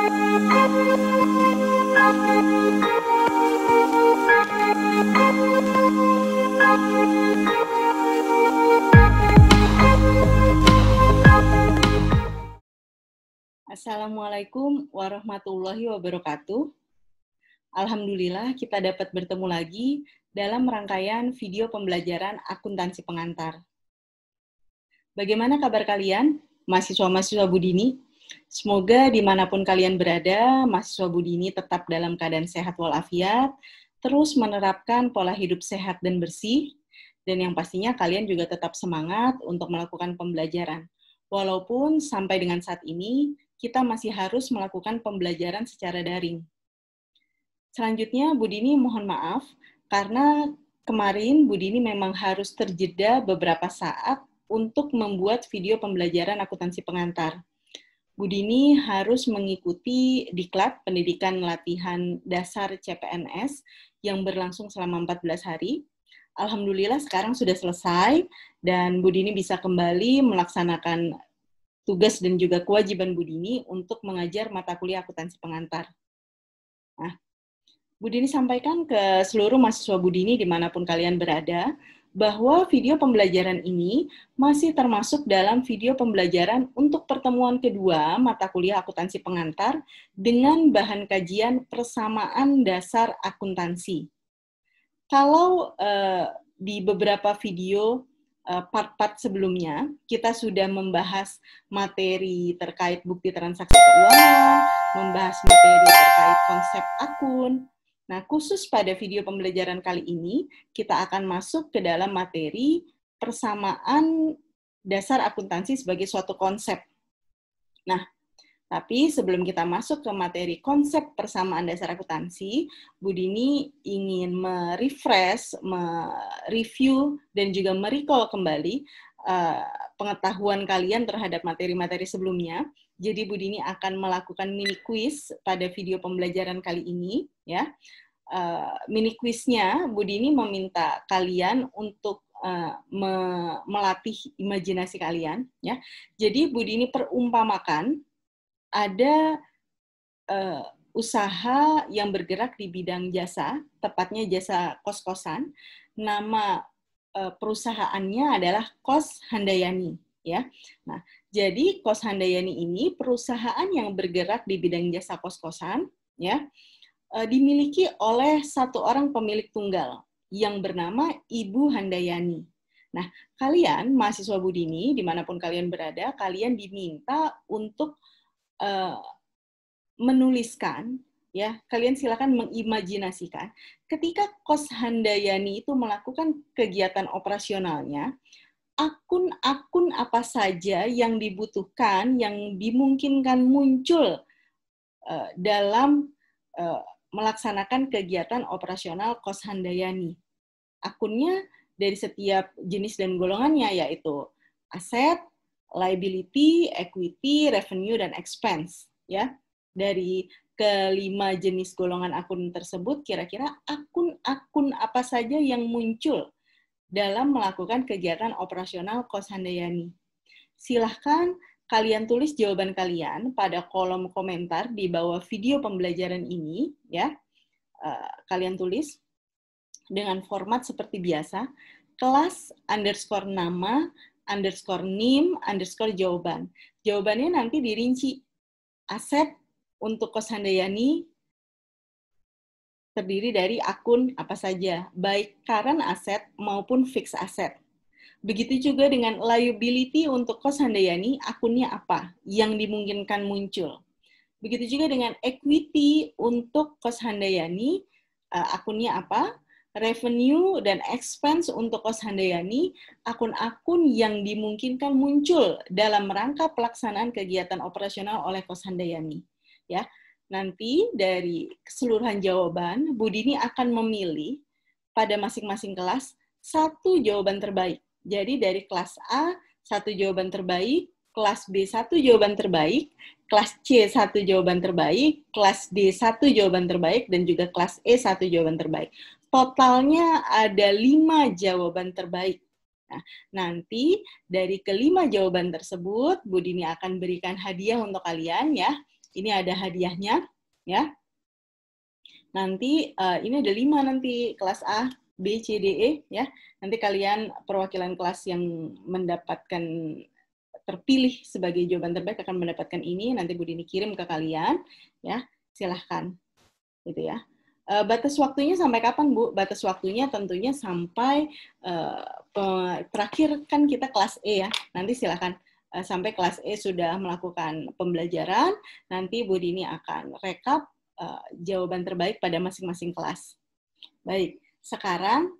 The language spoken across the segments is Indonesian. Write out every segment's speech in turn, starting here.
Assalamualaikum warahmatullahi wabarakatuh. Alhamdulillah kita dapat bertemu lagi dalam rangkaian video pembelajaran akuntansi pengantar. Bagaimana kabar kalian, mahasiswa-mahasiswa Budini? Semoga dimanapun kalian berada, mahasiswa Budini tetap dalam keadaan sehat walafiat, terus menerapkan pola hidup sehat dan bersih, dan yang pastinya kalian juga tetap semangat untuk melakukan pembelajaran. Walaupun sampai dengan saat ini, kita masih harus melakukan pembelajaran secara daring. Selanjutnya, Budini mohon maaf, karena kemarin Budini memang harus terjeda beberapa saat untuk membuat video pembelajaran akuntansi pengantar. Budini harus mengikuti Diklat Pendidikan Latihan Dasar CPNS yang berlangsung selama 14 hari. Alhamdulillah sekarang sudah selesai, dan Budini bisa kembali melaksanakan tugas dan juga kewajiban Budini untuk mengajar mata kuliah akuntansi pengantar. Nah, Budini sampaikan ke seluruh mahasiswa Budini dimanapun kalian berada, bahwa video pembelajaran ini masih termasuk dalam video pembelajaran untuk pertemuan kedua mata kuliah akuntansi pengantar dengan bahan kajian persamaan dasar akuntansi. Kalau di beberapa video part-part sebelumnya, kita sudah membahas materi terkait bukti transaksi keuangan, membahas materi terkait konsep akun. Nah, khusus pada video pembelajaran kali ini, kita akan masuk ke dalam materi persamaan dasar akuntansi sebagai suatu konsep. Nah, tapi sebelum kita masuk ke materi konsep persamaan dasar akuntansi, Budini ingin merefresh, mereview, dan juga merecall kembali pengetahuan kalian terhadap materi-materi sebelumnya. Jadi Budini akan melakukan mini quiz pada video pembelajaran kali ini, ya. Mini quiznya Budini meminta kalian untuk melatih imajinasi kalian, ya. Jadi Budini perumpamakan ada usaha yang bergerak di bidang jasa, tepatnya jasa kos-kosan. Nama perusahaannya adalah Kos Handayani, ya. Nah, jadi Kos Handayani ini perusahaan yang bergerak di bidang jasa kos-kosan, ya, dimiliki oleh satu orang pemilik tunggal yang bernama Ibu Handayani. Nah, kalian mahasiswa Budini dimanapun kalian berada, kalian diminta untuk menuliskan, ya, kalian silakan mengimajinasikan ketika Kos Handayani itu melakukan kegiatan operasionalnya, akun-akun apa saja yang dibutuhkan, yang dimungkinkan muncul dalam melaksanakan kegiatan operasional Kos Handayani. Akunnya dari setiap jenis dan golongannya, yaitu aset, liability, equity, revenue, dan expense. Ya, dari kelima jenis golongan akun tersebut, kira-kira akun-akun apa saja yang muncul dalam melakukan kegiatan operasional Kos Handayani. Silahkan kalian tulis jawaban kalian pada kolom komentar di bawah video pembelajaran ini, ya. Kalian tulis dengan format seperti biasa, kelas underscore nama underscore NIM underscore jawaban. Jawabannya nanti dirinci. Aset untuk Kos Handayani terdiri dari akun apa saja, baik current asset maupun fixed asset. Begitu juga dengan liability untuk Kos Handayani, akunnya apa yang dimungkinkan muncul. Begitu juga dengan equity untuk Kos Handayani, akunnya apa. Revenue dan expense untuk Kos Handayani, akun-akun yang dimungkinkan muncul dalam rangka pelaksanaan kegiatan operasional oleh Kos Handayani. Ya, nanti dari keseluruhan jawaban, Budini akan memilih pada masing-masing kelas satu jawaban terbaik. Jadi dari kelas A, satu jawaban terbaik, kelas B, satu jawaban terbaik, kelas C, satu jawaban terbaik, kelas D, satu jawaban terbaik, dan juga kelas E, satu jawaban terbaik. Totalnya ada 5 jawaban terbaik. Nah, nanti dari kelima jawaban tersebut, Budini akan berikan hadiah untuk kalian, ya. Ini ada hadiahnya, ya. Nanti ini ada 5 nanti, kelas A, B, C, D, E, ya. Nanti kalian perwakilan kelas yang mendapatkan terpilih sebagai jawaban terbaik akan mendapatkan ini. Nanti Bu Dini kirim ke kalian, ya. Silahkan, gitu ya. Batas waktunya sampai kapan, Bu? Batas waktunya tentunya sampai terakhir kan kita kelas E ya. Nanti silahkan sampai kelas E sudah melakukan pembelajaran, nanti Bu Dini akan rekap jawaban terbaik pada masing-masing kelas. Baik, sekarang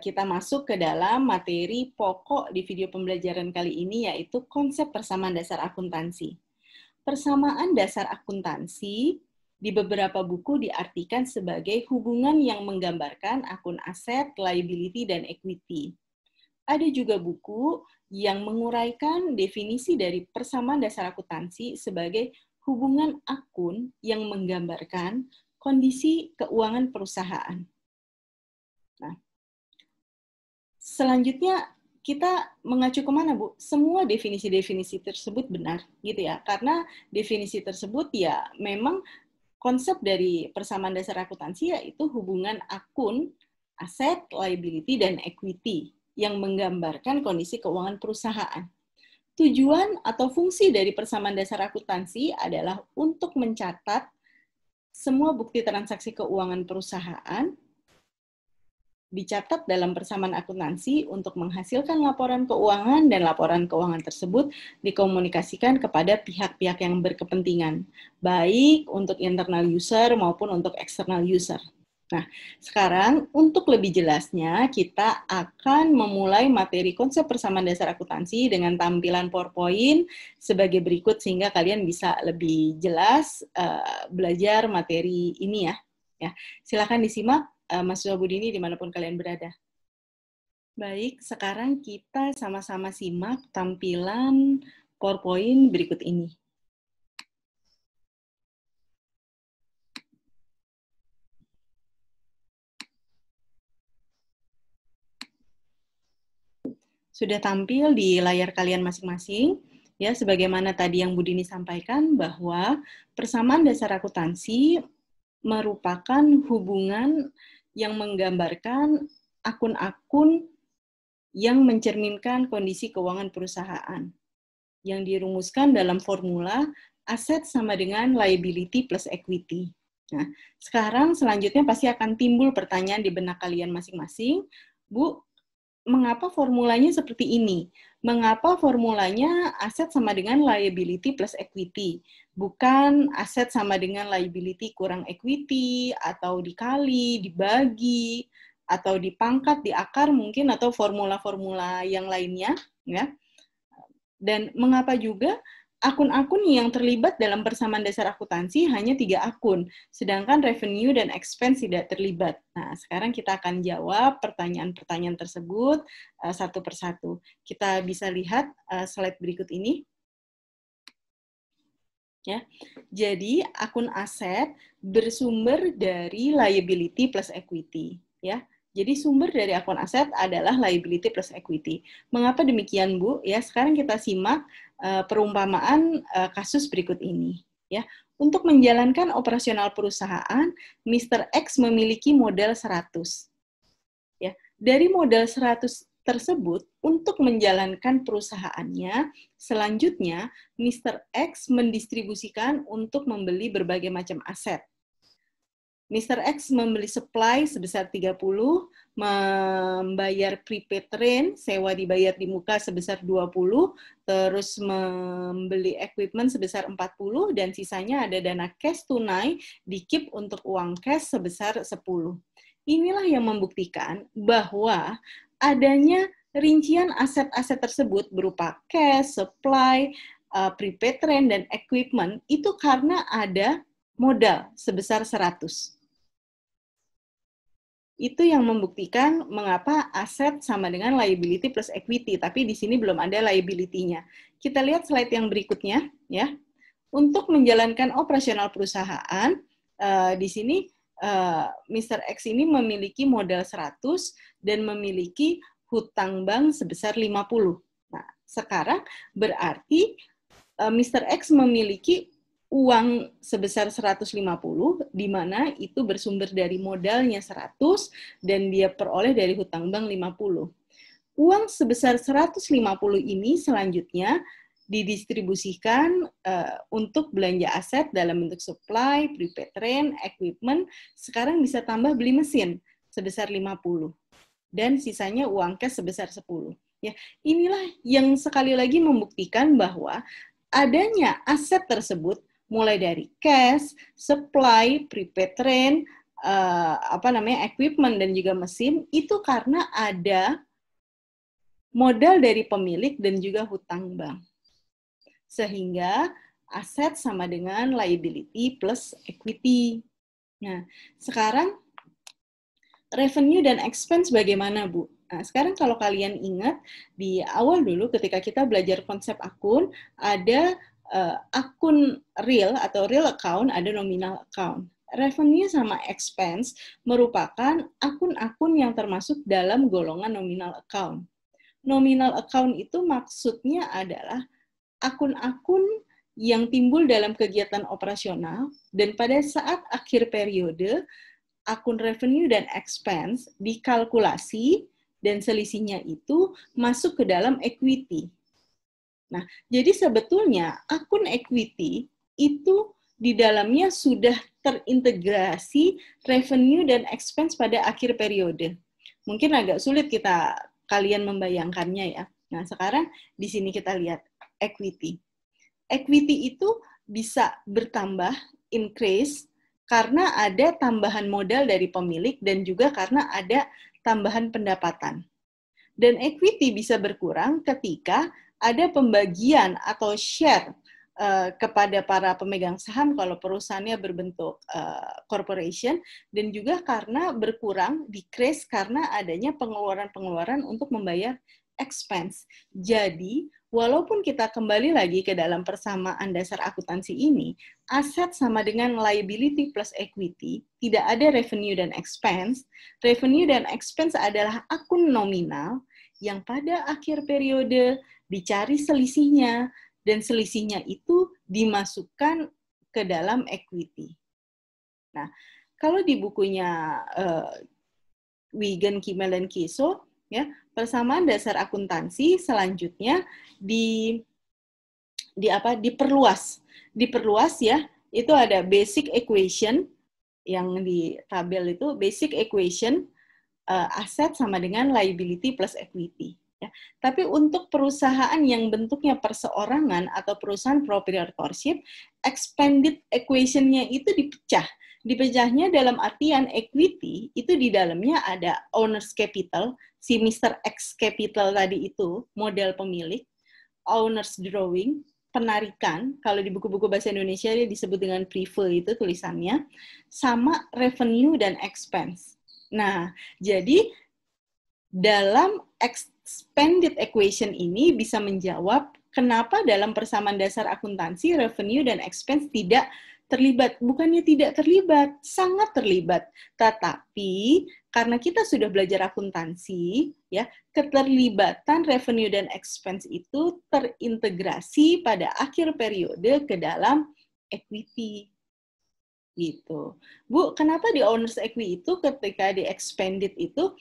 kita masuk ke dalam materi pokok di video pembelajaran kali ini, yaitu konsep persamaan dasar akuntansi. Persamaan dasar akuntansi di beberapa buku diartikan sebagai hubungan yang menggambarkan akun aset, liability, dan equity. Ada juga buku yang menguraikan definisi dari persamaan dasar akuntansi sebagai hubungan akun yang menggambarkan kondisi keuangan perusahaan. Nah, selanjutnya kita mengacu kemana, Bu? Semua definisi-definisi tersebut benar, gitu ya. Karena definisi tersebut ya memang konsep dari persamaan dasar akuntansi yaitu hubungan akun, aset, liability, dan equity yang menggambarkan kondisi keuangan perusahaan. Tujuan atau fungsi dari persamaan dasar akuntansi adalah untuk mencatat semua bukti transaksi keuangan perusahaan, dicatat dalam persamaan akuntansi untuk menghasilkan laporan keuangan, dan laporan keuangan tersebut dikomunikasikan kepada pihak-pihak yang berkepentingan, baik untuk internal user maupun untuk external user. Nah, sekarang untuk lebih jelasnya, kita akan memulai materi konsep persamaan dasar akuntansi dengan tampilan PowerPoint sebagai berikut, sehingga kalian bisa lebih jelas belajar materi ini ya. Silakan disimak, Mas Bu Dini, dimanapun kalian berada. Baik, sekarang kita sama-sama simak tampilan PowerPoint berikut ini. Sudah tampil di layar kalian masing-masing, ya, sebagaimana tadi yang Bu Dini sampaikan bahwa persamaan dasar akuntansi merupakan hubungan yang menggambarkan akun-akun yang mencerminkan kondisi keuangan perusahaan, yang dirumuskan dalam formula aset sama dengan liability plus equity. Nah, sekarang selanjutnya pasti akan timbul pertanyaan di benak kalian masing-masing, Bu, mengapa formulanya seperti ini? Mengapa formulanya aset sama dengan liability plus equity? Bukan aset sama dengan liability kurang equity, atau dikali, dibagi, atau dipangkat, diakar mungkin, atau formula-formula yang lainnya, ya. Dan mengapa juga akun-akun yang terlibat dalam persamaan dasar akuntansi hanya 3 akun, sedangkan revenue dan expense tidak terlibat. Nah, sekarang kita akan jawab pertanyaan-pertanyaan tersebut satu persatu. Kita bisa lihat slide berikut ini. Ya, jadi akun aset bersumber dari liability plus equity. Ya, jadi sumber dari akun aset adalah liability plus equity. Mengapa demikian, Bu? Ya, sekarang kita simak perumpamaan kasus berikut ini. Ya, untuk menjalankan operasional perusahaan, Mr. X memiliki modal 100. Ya, dari modal 100 tersebut, untuk menjalankan perusahaannya, selanjutnya Mr. X mendistribusikan untuk membeli berbagai macam aset. Mr. X membeli supply sebesar 30, membayar prepaid rent, sewa dibayar di muka sebesar 20, terus membeli equipment sebesar 40, dan sisanya ada dana cash tunai di keep untuk uang cash sebesar 10. Inilah yang membuktikan bahwa adanya rincian aset-aset tersebut berupa cash, supply, prepaid rent, dan equipment itu karena ada modal sebesar 100. Itu yang membuktikan mengapa aset sama dengan liability plus equity, tapi di sini belum ada liability-nya. Kita lihat slide yang berikutnya, ya. Untuk menjalankan operasional perusahaan, di sini Mr. X ini memiliki modal 100 dan memiliki hutang bank sebesar 50. Nah, sekarang berarti Mr. X memiliki uang sebesar 150, di mana itu bersumber dari modalnya 100 dan dia peroleh dari hutang bank 50. Uang sebesar 150 ini selanjutnya didistribusikan untuk belanja aset dalam bentuk supply, prepaid rent, equipment, sekarang bisa tambah beli mesin sebesar 50 dan sisanya uang cash sebesar 10. Ya, inilah yang sekali lagi membuktikan bahwa adanya aset tersebut mulai dari cash, supply, prepaid rent, equipment dan juga mesin itu karena ada modal dari pemilik dan juga hutang bank. Sehingga aset sama dengan liability plus equity. Nah, sekarang revenue dan expense bagaimana, Bu? Nah, sekarang kalau kalian ingat, di awal dulu ketika kita belajar konsep akun, ada akun real atau real account, ada nominal account. Revenue sama expense merupakan akun-akun yang termasuk dalam golongan nominal account. Nominal account itu maksudnya adalah akun-akun yang timbul dalam kegiatan operasional dan pada saat akhir periode, akun revenue dan expense dikalkulasi dan selisihnya itu masuk ke dalam equity. Nah, jadi sebetulnya akun equity itu di dalamnya sudah terintegrasi revenue dan expense pada akhir periode. Mungkin agak sulit kalian membayangkannya ya. Nah, sekarang di sini kita lihat equity. Equity itu bisa bertambah, increase, karena ada tambahan modal dari pemilik dan juga karena ada tambahan pendapatan. Dan equity bisa berkurang ketika ada pembagian atau share kepada para pemegang saham kalau perusahaannya berbentuk corporation, dan juga karena berkurang, decrease, karena adanya pengeluaran-pengeluaran untuk membayar expense. Jadi, walaupun kita kembali lagi ke dalam persamaan dasar akuntansi ini, aset sama dengan liability plus equity, tidak ada revenue dan expense. Revenue dan expense adalah akun nominal yang pada akhir periode dicari selisihnya, dan selisihnya itu dimasukkan ke dalam equity. Nah, kalau di bukunya Wigan, Kimmel, dan Kiso, ya, persamaan dasar akuntansi selanjutnya diperluas ya. Itu ada basic equation yang di tabel itu, basic equation aset sama dengan liability plus equity. Ya. Tapi untuk perusahaan yang bentuknya perseorangan atau perusahaan proprietorship, expanded equation-nya itu dipecah. Dipecahnya dalam artian equity, itu di dalamnya ada owner's capital, si Mr. X capital tadi itu, modal pemilik, owner's drawing, penarikan, kalau di buku-buku bahasa Indonesia dia disebut dengan prefer itu tulisannya, sama revenue dan expense. Nah, jadi dalam expanded equation ini bisa menjawab kenapa dalam persamaan dasar akuntansi revenue dan expense tidak terlibat. Bukannya tidak terlibat, sangat terlibat. Tetapi karena kita sudah belajar akuntansi, ya, keterlibatan revenue dan expense itu terintegrasi pada akhir periode ke dalam equity. Gitu. Bu, kenapa di owner's equity itu ketika di expanded itu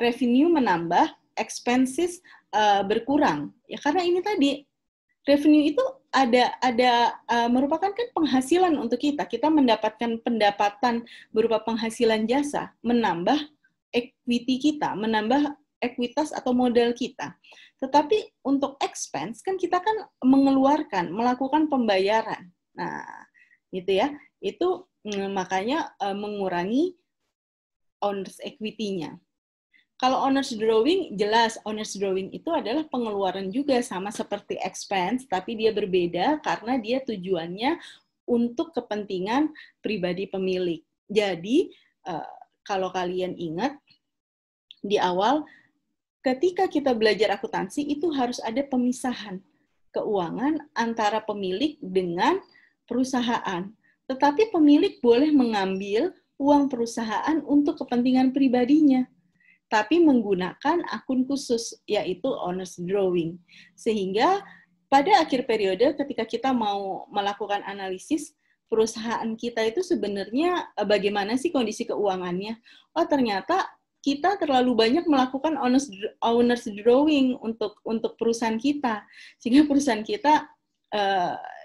revenue menambah, expenses berkurang? Ya karena ini tadi revenue itu ada merupakan kan penghasilan untuk kita. Kita mendapatkan pendapatan berupa penghasilan jasa, menambah equity kita, menambah ekuitas atau modal kita. Tetapi untuk expense kan kita kan melakukan pembayaran. Nah, gitu ya. Itu makanya mengurangi owner's equity-nya. Kalau owner's drawing, jelas owner's drawing itu adalah pengeluaran juga sama seperti expense, tapi dia berbeda karena dia tujuannya untuk kepentingan pribadi pemilik. Jadi, kalau kalian ingat, di awal, ketika kita belajar akuntansi, itu harus ada pemisahan keuangan antara pemilik dengan perusahaan. Tetapi pemilik boleh mengambil uang perusahaan untuk kepentingan pribadinya, tapi menggunakan akun khusus, yaitu owner's drawing. Sehingga pada akhir periode ketika kita mau melakukan analisis perusahaan kita itu sebenarnya bagaimana sih kondisi keuangannya? Oh, ternyata kita terlalu banyak melakukan owner's drawing untuk perusahaan kita, sehingga perusahaan kita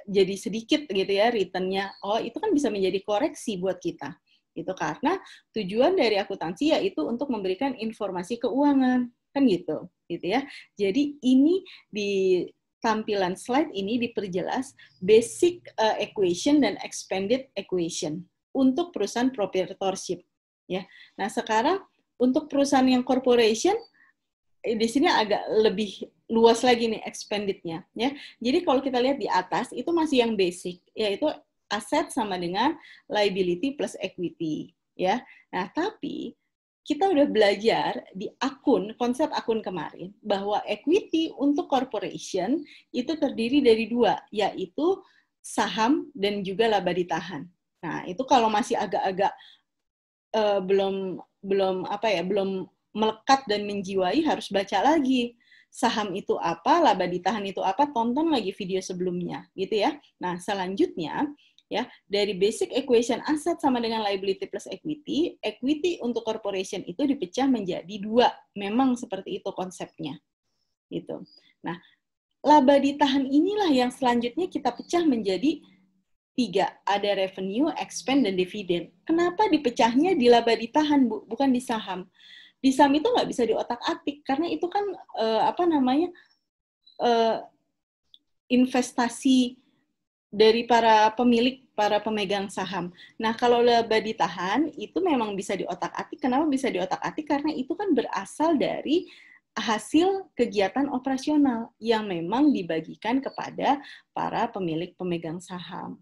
jadi sedikit gitu ya return-nya. Oh, itu kan bisa menjadi koreksi buat kita. Itu karena tujuan dari akuntansi yaitu untuk memberikan informasi keuangan, kan gitu ya. Jadi ini di tampilan slide ini diperjelas basic equation dan expanded equation untuk perusahaan proprietorship ya. Nah, sekarang untuk perusahaan yang corporation di sini agak lebih luas lagi nih expanded-nya ya. Jadi kalau kita lihat di atas itu masih yang basic, yaitu aset sama dengan liability plus equity ya. Nah, tapi kita udah belajar di konsep akun kemarin bahwa equity untuk corporation itu terdiri dari dua, yaitu saham dan juga laba ditahan. Nah, itu kalau masih agak-agak belum melekat dan menjiwai, harus baca lagi saham itu apa, laba ditahan itu apa, tonton lagi video sebelumnya gitu ya. Nah, selanjutnya ya, dari basic equation aset sama dengan liability plus equity, equity untuk corporation itu dipecah menjadi dua, memang seperti itu konsepnya gitu. Nah, laba ditahan inilah yang selanjutnya kita pecah menjadi 3, ada revenue, expense, dan dividen. Kenapa dipecahnya di laba ditahan, Bu? Bukan di saham. Di saham itu nggak bisa diotak-atik, karena itu kan investasi dari para pemegang saham. Nah, kalau laba ditahan, itu memang bisa diotak-atik. Kenapa bisa diotak-atik? Karena itu kan berasal dari hasil kegiatan operasional yang memang dibagikan kepada para pemilik pemegang saham.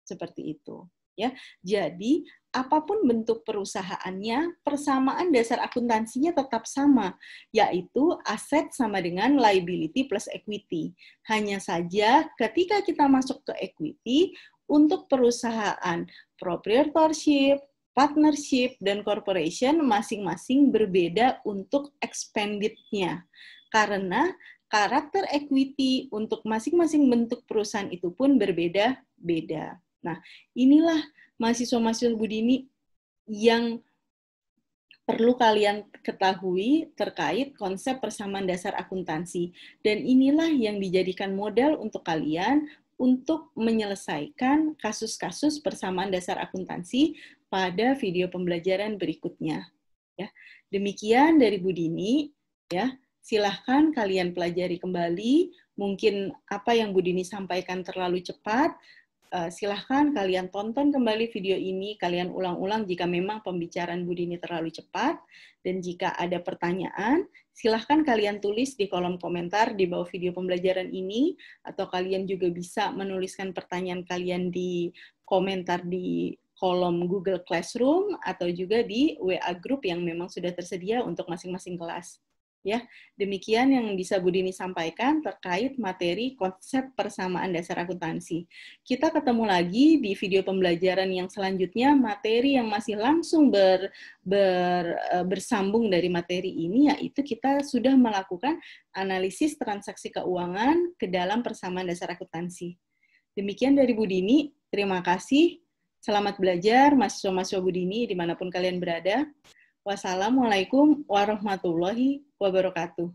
Seperti itu ya. Jadi apapun bentuk perusahaannya, persamaan dasar akuntansinya tetap sama, yaitu aset sama dengan liability plus equity. Hanya saja ketika kita masuk ke equity, untuk perusahaan proprietorship, partnership, dan corporation masing-masing berbeda untuk expanded-nya. Karena karakter equity untuk masing-masing bentuk perusahaan itu pun berbeda-beda. Nah, inilah mahasiswa-mahasiswa Budini yang perlu kalian ketahui terkait konsep persamaan dasar akuntansi. Dan inilah yang dijadikan modal untuk kalian untuk menyelesaikan kasus-kasus persamaan dasar akuntansi pada video pembelajaran berikutnya. Ya, demikian dari Budini. Ya, silahkan kalian pelajari kembali. Mungkin apa yang Budini sampaikan terlalu cepat. Silahkan kalian tonton kembali video ini, kalian ulang-ulang jika memang pembicaraan Budini terlalu cepat, dan jika ada pertanyaan, silahkan kalian tulis di kolom komentar di bawah video pembelajaran ini, atau kalian juga bisa menuliskan pertanyaan kalian di komentar di kolom Google Classroom, atau juga di WA Group yang memang sudah tersedia untuk masing-masing kelas. Ya, demikian yang bisa Budini sampaikan terkait materi konsep persamaan dasar akuntansi. Kita ketemu lagi di video pembelajaran yang selanjutnya, materi yang masih langsung bersambung dari materi ini, yaitu kita sudah melakukan analisis transaksi keuangan ke dalam persamaan dasar akuntansi. Demikian dari Budini, terima kasih. Selamat belajar, mahasiswa-mahasiswa Budini, dimanapun kalian berada. Wassalamualaikum warahmatullahi wabarakatuh.